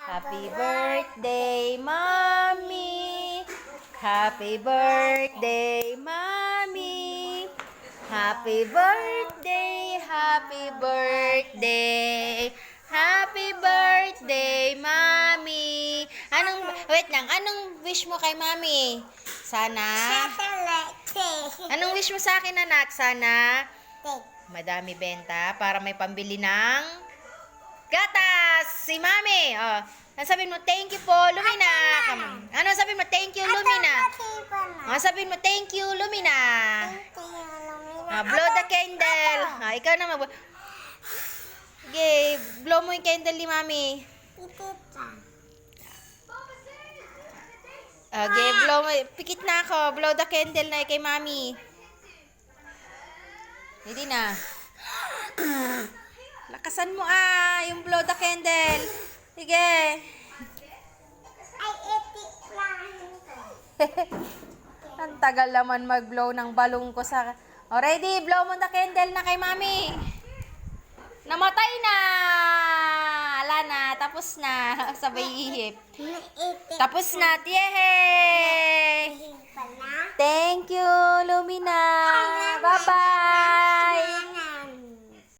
Happy birthday, Mommy. Happy birthday, Mommy. Happy birthday, happy birthday. Happy birthday, Mommy. Wait lang, anong wish mo kay Mommy? Sana? Anong wish mo sa akin, anak? Sana? Madami benta para may pambili ng gatas! Si Mami! Oh, sabihin mo, thank you po, Lumina! Ano sabihin mo, thank you, Lumina? Oh, sabihin mo, thank you, Lumina! Blow the candle! Ikaw naman. Okay, blow mo yung candle ni Mami. Okay, blow mo. Pikit na ako. Blow the candle na kay Mami. Hindi na. Lakasan mo yung blow the candle. Sige. Ang tagal naman mag-blow ng balong ko sa... Oh, ready? Blow mo the candle na kay Mami. Namatay na! Ala na. Tapos na. Sabay ihip. Tapos na. Yehey!